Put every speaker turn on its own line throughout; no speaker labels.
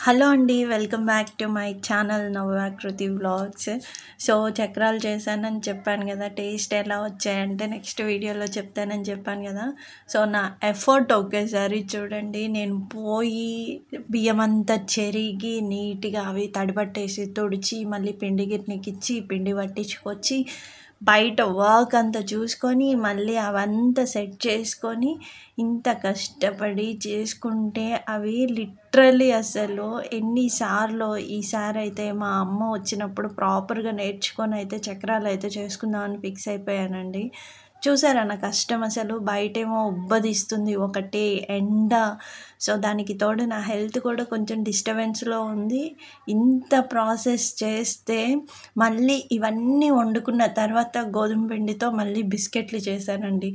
Hello అండి. Welcome back to my channel Navyakruti vlogs. So చక్రాలు చేశానని చెప్పాను కదా, టేస్ట్ ఎలా వచ్చాయంటే నెక్స్ట్ వీడియోలో చెప్తానని చెప్పాను కదా. సో నా ఎఫర్ట్ ఒకేసారి చూడండి. నేను పోయి బియ్యం అంతా చెరిగి నీట్గా అవి తడిపట్టేసి తుడిచి మళ్ళీ పిండి గిన్నెకిచ్చి పిండి పట్టించుకొచ్చి బయట వర్క్ అంతా చూసుకొని మళ్ళీ అవంతా సెట్ చేసుకొని ఇంత కష్టపడి చేసుకుంటే అవి లిటరల్లీ అసలు ఎన్నిసార్లు ఈసారి అయితే మా అమ్మ వచ్చినప్పుడు ప్రాపర్గా నేర్చుకొని అయితే చక్రాలు అయితే చేసుకుందామని ఫిక్స్ అయిపోయానండి. చూసారా నా కష్టం అసలు. బయటేమో ఉబ్బదిస్తుంది, ఒకటే ఎండ. సో దానికి తోడు నా హెల్త్ కూడా కొంచెం డిస్టర్బెన్స్లో ఉంది. ఇంత ప్రాసెస్ చేస్తే మళ్ళీ ఇవన్నీ వండుకున్న తర్వాత గోధుమ పిండితో మళ్ళీ బిస్కెట్లు చేశానండి.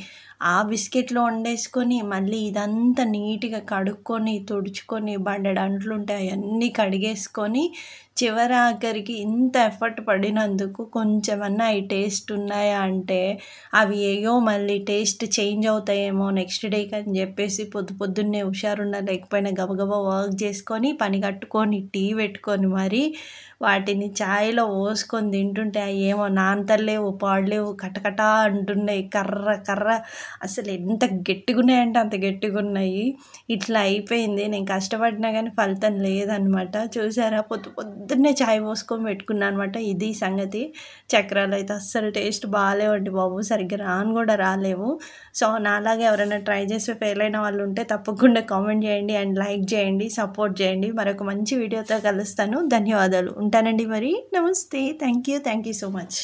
ఆ బిస్కెట్లు వండేసుకొని మళ్ళీ ఇదంతా నీట్గా కడుక్కొని తుడుచుకొని బండెడు అంట్లు ఉంటాయి అవన్నీ కడిగేసుకొని ఆఖరికి ఇంత ఎఫర్ట్ పడినందుకు కొంచెమన్నా అవి టేస్ట్ ఉన్నాయా అంటే అవి ఏయో మళ్ళీ టేస్ట్ చేంజ్ అవుతాయేమో నెక్స్ట్ డేకి అని చెప్పేసి పొద్దున్నే హుషారున్నా లేకపోయినా గబగబా వర్క్ చేసుకొని పని కట్టుకొని టీ పెట్టుకొని మరి వాటిని ఛాయ్లో పోసుకొని తింటుంటే అవి ఏమో నానతలేవు పాడలేవు, కటకటా అంటున్నాయి, కర్ర కర్ర. అసలు ఎంత గట్టిగా ఉన్నాయంటే అంత గట్టిగా ఉన్నాయి. ఇట్లా అయిపోయింది. నేను కష్టపడినా కానీ ఫలితం లేదనమాట. చూసారా, పొద్దున్నే ఛాయ్ పోసుకొని పెట్టుకున్నాను అనమాట. ఇది సంగతి. చక్రాలు అయితే అస్సలు టేస్ట్ బాగాలేవండి బాబు, సరిగ్గా కూడా రాలేవు. సో నాలాగే ఎవరైనా ట్రై చేసి ఫెయిల్ అయిన వాళ్ళు ఉంటే తప్పకుండా కామెంట్ చేయండి అండ్ లైక్ చేయండి, సపోర్ట్ చేయండి. మరొక మంచి వీడియోతో కలుస్తాను. ధన్యవాదాలు. ఉంటానండి మరి. నమస్తే. Thank you so much.